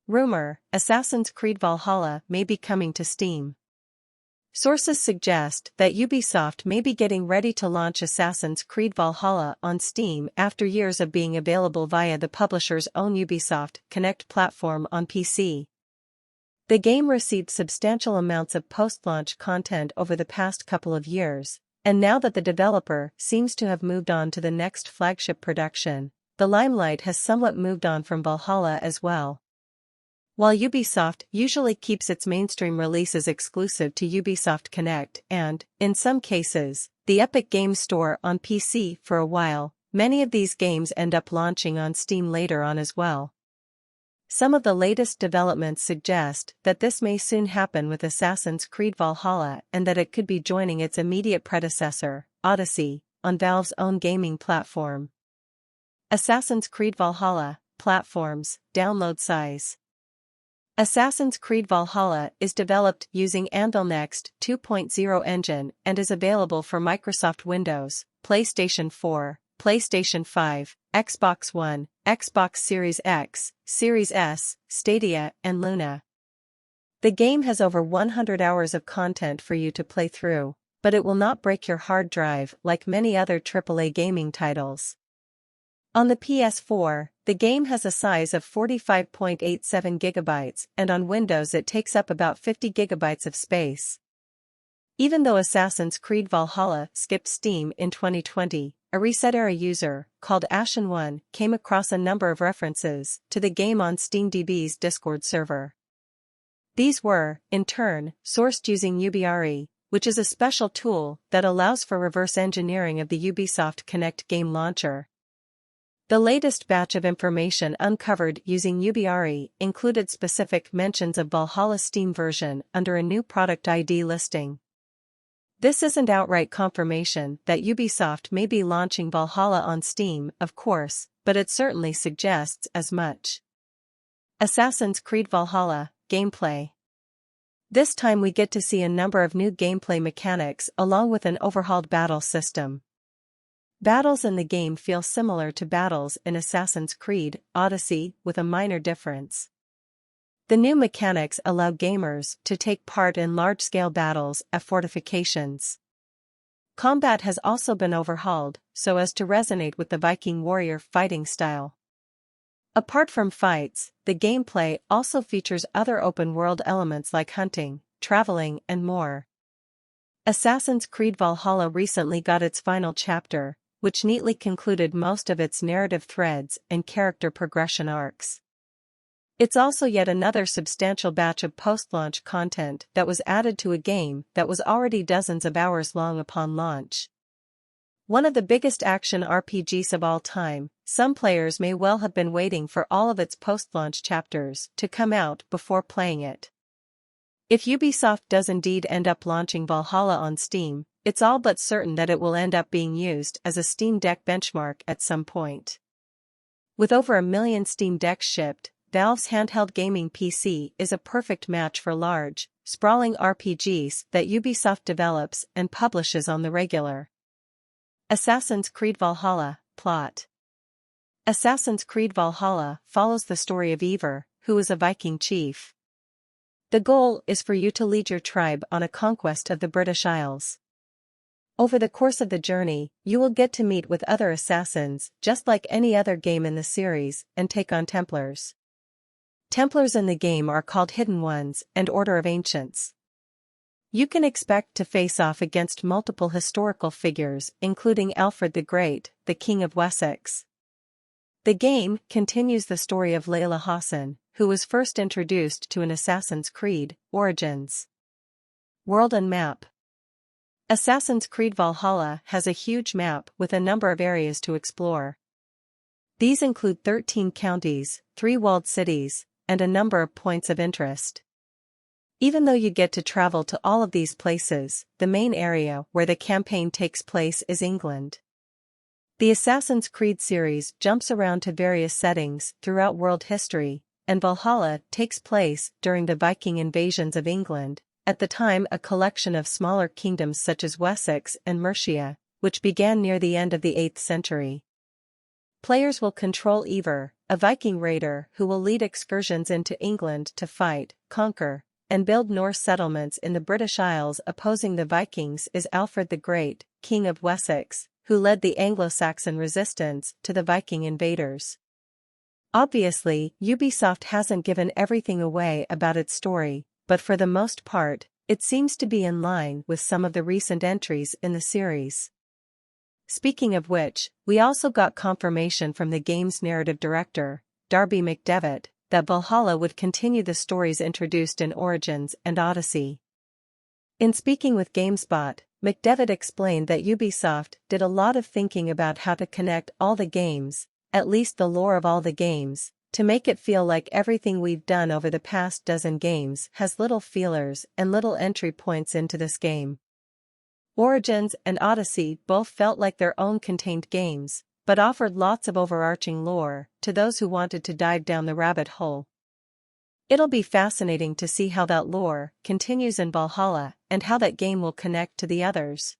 Rumor: Assassin's Creed Valhalla may be coming to Steam. Sources suggest that Ubisoft may be getting ready to launch Assassin's Creed Valhalla on Steam after years of being available via the publisher's own Ubisoft Connect platform on PC. The game received substantial amounts of post-launch content over the past couple of years, and now that the developer seems to have moved on to the next flagship production, the limelight has somewhat moved on from Valhalla as well. While Ubisoft usually keeps its mainstream releases exclusive to Ubisoft Connect and, in some cases, the Epic Games Store on PC for a while, many of these games end up launching on Steam later on as well. Some of the latest developments suggest that this may soon happen with Assassin's Creed Valhalla and that it could be joining its immediate predecessor, Odyssey, on Valve's own gaming platform. Assassin's Creed Valhalla, platforms, download size. Assassin's Creed Valhalla is developed using Anvil Next 2.0 engine and is available for Microsoft Windows, PlayStation 4, PlayStation 5, Xbox One, Xbox Series X, Series S, Stadia, and Luna. The game has over 100 hours of content for you to play through, but it will not break your hard drive like many other AAA gaming titles. On the PS4, the game has a size of 45.87 GB, and on Windows it takes up about 50 GB of space. Even though Assassin's Creed Valhalla skipped Steam in 2020, a ResetEra user, called Ashen1, came across a number of references to the game on SteamDB's Discord server. These were, in turn, sourced using Ubiari, which is a special tool that allows for reverse engineering of the Ubisoft Connect game launcher. The latest batch of information uncovered using Ubiari included specific mentions of Valhalla's Steam version under a new product ID listing. This isn't outright confirmation that Ubisoft may be launching Valhalla on Steam, of course, but it certainly suggests as much. Assassin's Creed Valhalla, gameplay. This time we get to see a number of new gameplay mechanics along with an overhauled battle system. Battles in the game feel similar to battles in Assassin's Creed Odyssey, with a minor difference. The new mechanics allow gamers to take part in large-scale battles at fortifications. Combat has also been overhauled so as to resonate with the Viking warrior fighting style. Apart from fights, the gameplay also features other open-world elements like hunting, traveling, and more. Assassin's Creed Valhalla recently got its final chapter, which neatly concluded most of its narrative threads and character progression arcs. It's also yet another substantial batch of post-launch content that was added to a game that was already dozens of hours long upon launch. One of the biggest action RPGs of all time, some players may well have been waiting for all of its post-launch chapters to come out before playing it. If Ubisoft does indeed end up launching Valhalla on Steam, it's all but certain that it will end up being used as a Steam Deck benchmark at some point. With over 1 million Steam Decks shipped, Valve's handheld gaming PC is a perfect match for large, sprawling RPGs that Ubisoft develops and publishes on the regular. Assassin's Creed Valhalla, plot. Assassin's Creed Valhalla follows the story of Eivor, who is a Viking chief. The goal is for you to lead your tribe on a conquest of the British Isles. Over the course of the journey, you will get to meet with other assassins, just like any other game in the series, and take on Templars. Templars in the game are called Hidden Ones and Order of Ancients. You can expect to face off against multiple historical figures, including Alfred the Great, the King of Wessex. The game continues the story of Layla Hassan, who was first introduced to an Assassin's Creed, Origins. World and map. Assassin's Creed Valhalla has a huge map with a number of areas to explore. These include 13 counties, 3 walled cities, and a number of points of interest. Even though you get to travel to all of these places, the main area where the campaign takes place is England. The Assassin's Creed series jumps around to various settings throughout world history, and Valhalla takes place during the Viking invasions of England, at the time a collection of smaller kingdoms such as Wessex and Mercia, which began near the end of the 8th century. Players will control Eivor, a Viking raider who will lead excursions into England to fight, conquer, and build Norse settlements in the British Isles. Opposing the Vikings is Alfred the Great, King of Wessex, who led the Anglo-Saxon resistance to the Viking invaders. Obviously, Ubisoft hasn't given everything away about its story, but for the most part, it seems to be in line with some of the recent entries in the series. Speaking of which, we also got confirmation from the game's narrative director, Darby McDevitt, that Valhalla would continue the stories introduced in Origins and Odyssey. In speaking with GameSpot, McDevitt explained that Ubisoft did a lot of thinking about how to connect all the games, at least the lore of all the games, to make it feel like everything we've done over the past dozen games has little feelers and little entry points into this game. Origins and Odyssey both felt like their own contained games, but offered lots of overarching lore to those who wanted to dive down the rabbit hole. It'll be fascinating to see how that lore continues in Valhalla and how that game will connect to the others.